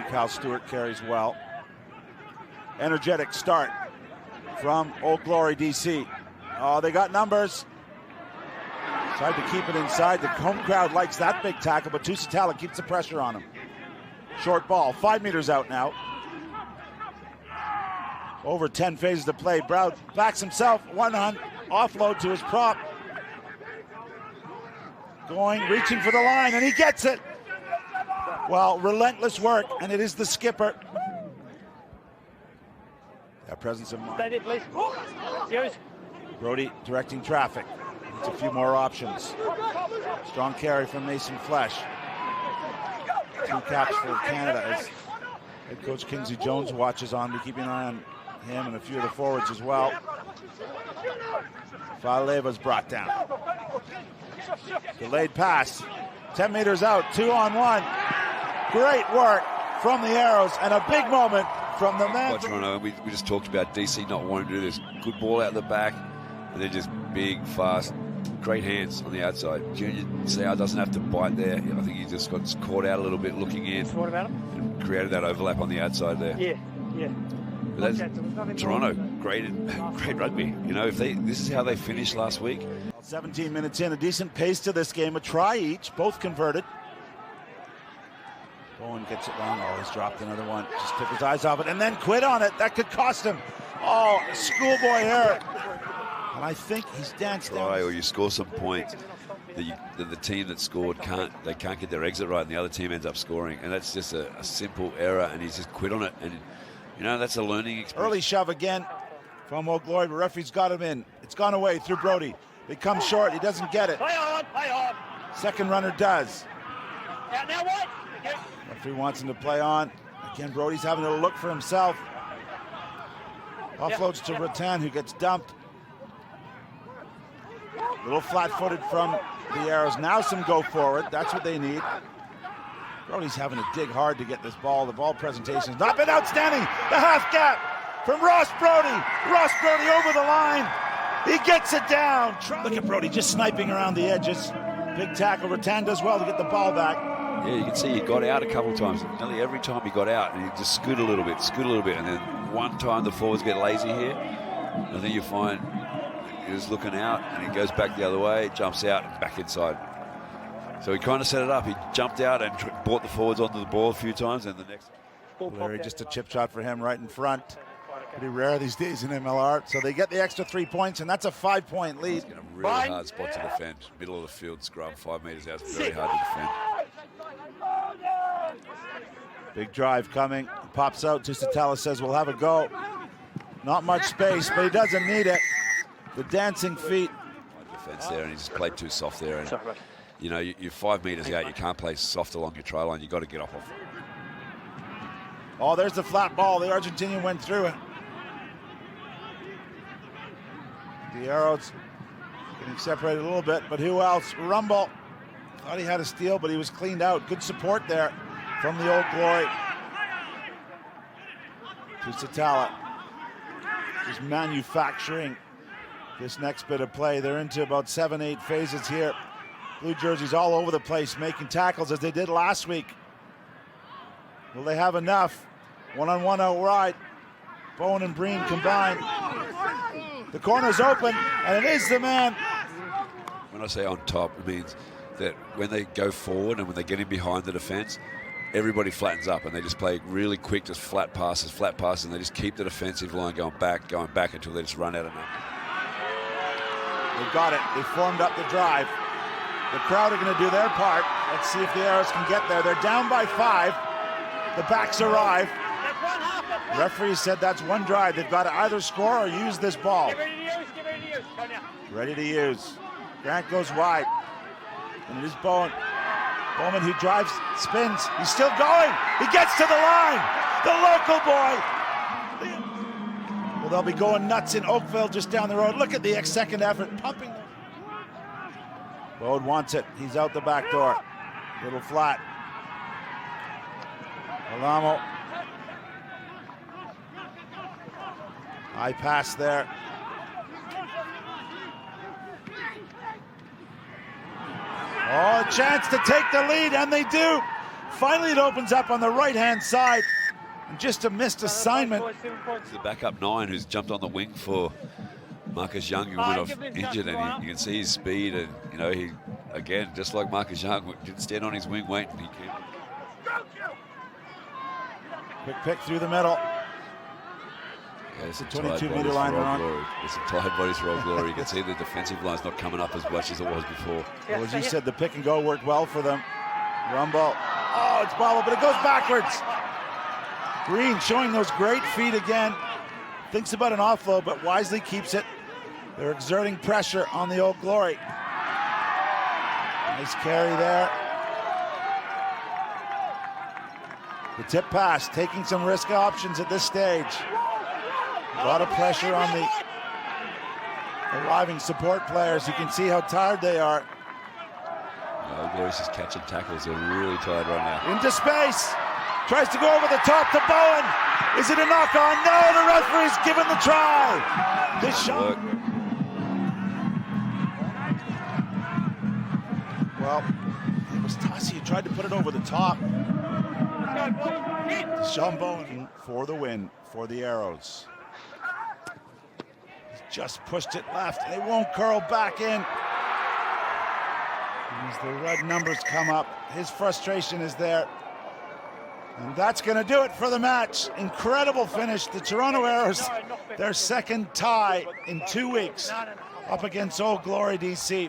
Cal Stewart carries well. Energetic start from Old Glory, DC. Oh, they got numbers. Tried to keep it inside. The home crowd likes that big tackle, but Tusitala keeps the pressure on him. Short ball, 5 meters out now. Over 10 phases to play. Brown backs himself, one on offload to his prop. Going, reaching for the line, and he gets it. Well, relentless work, and it is the skipper. That presence of mind. Stay there, please. Use. Brody directing traffic. Needs a few more options. Strong carry from Mason Flesh. 2 caps for Canada as head coach Kingsley Jones watches on. We're keeping an eye on him and a few of the forwards as well. Faleva's brought down. Delayed pass. 10 meters out, 2-on-1. Great work from the Arrows and a big moment from the men. Well, Toronto, we just talked about DC not wanting to do this. Good ball out the back, and they're just big, fast, great hands on the outside. Junior Seau doesn't have to bite there. I think he just got caught out a little bit looking in. What about him? And created that overlap on the outside there. Yeah. But that's Toronto, great rugby. You know, if this is how they finished last week. 17 minutes in, a decent pace to this game. A try each, both converted. Bowen gets it wrong. Oh, he's dropped another one. Just took his eyes off it and then quit on it. That could cost him. Oh, schoolboy error. And I think he's danced down. Or you score some points that the team that scored can't get their exit right, and the other team ends up scoring. And that's just a simple error, and he's just quit on it. And you know, that's a learning experience. Early shove again from Old Glory, but referee's got him in. It's gone away through Brody. They come short. He doesn't get it. Play on. Second runner does. Now what? Referee wants him to play on. Again, Brody's having to look for himself. Offloads to Rattan, who gets dumped. Little flat-footed from the Arrows. Now some go forward. That's what they need. Brody's having to dig hard to get this ball. The ball presentation has not been outstanding. The half gap from Ross Brody. Ross Brody over the line. He gets it down. Look at Brody just sniping around the edges. Big tackle. Rattan does well to get the ball back. Yeah, you can see he got out a couple of times. Nearly every time he got out, and he just scoot a little bit, and then one time the forwards get lazy here, and then you find he's looking out, and he goes back the other way, jumps out, and back inside. So he kind of set it up. He jumped out and brought the forwards onto the ball a few times, and the next. Larry, just a chip shot for him right in front. Pretty rare these days in MLR. So they get the extra 3 points, and that's a 5-point lead. It's a really hard spot to defend. Middle of the field scrum, 5 meters out. It's very hard to defend. Big drive coming. Pops out. Tusitala says we'll have a go. Not much space, but he doesn't need it. The dancing feet. Defense there, and he just played too soft there. And you know, you're 5 meters out. You can't play soft along your try line. You've got to get off of it. Oh, there's the flat ball. The Argentinian went through it. The Arrows getting separated a little bit, but who else? Rumble. Thought he had a steal, but he was cleaned out. Good support there from the Old Glory. Tusitala just manufacturing this next bit of play. They're into about 7-8 phases here. Blue jerseys all over the place, making tackles as they did last week. Will they have enough? One-on-one out wide. Bowen and Breen combined. The corner's open, and it is the man. When I say on top, it means that when they go forward and when they get in behind the defense, everybody flattens up and they just play really quick, just flat passes, and they just keep the defensive line going back until they just run out of numbers. They've got it. They formed up the drive. The crowd are going to do their part. Let's see if the Arrows can get there. They're down by 5. The backs arrive. The referee said that's one drive. They've got to either score or use this ball. Ready to use. Grant goes wide. And it is Bowen. Bowman who drives, spins. He's still going. He gets to the line. The local boy. Well, they'll be going nuts in Oakville just down the road. Look at the second effort, pumping. Bowen wants it. He's out the back door. Little flat. Alamo. High pass there. Oh, a chance to take the lead, and they do. Finally, it opens up on the right-hand side. And just a missed assignment. It's the backup 9 who's jumped on the wing for Marcus Young, who went off injured, and you can see his speed, and you know, he, again, just like Marcus Young, didn't stand on his wing waiting. He came. Quick pick through the middle. Yeah, it's a 22-meter line run. There's some tired bodies for Old Glory. You can see the defensive line's not coming up as much as it was before. Well, as you said, the pick and go worked well for them. Rumble. Oh, it's bobbled, but it goes backwards. Green showing those great feet again. Thinks about an offload, but wisely keeps it. They're exerting pressure on the Old Glory. Nice carry there. The tip pass, taking some risk options at this stage. A lot of pressure on the arriving support players. You can see how tired they are. Old Glory's just catching tackles. They're really tired right now. Into space. Tries to go over the top to Bowen. Is it a knock on? No, the referee's given the try. This shot. Well, it was Tassi who tried to put it over the top. Sean Bowen for the win for the Arrows. He's just pushed it left. They won't curl back in. As the red numbers come up, his frustration is there. And that's going to do it for the match. Incredible finish. The Toronto Arrows, their second tie in 2 weeks, up against Old Glory DC.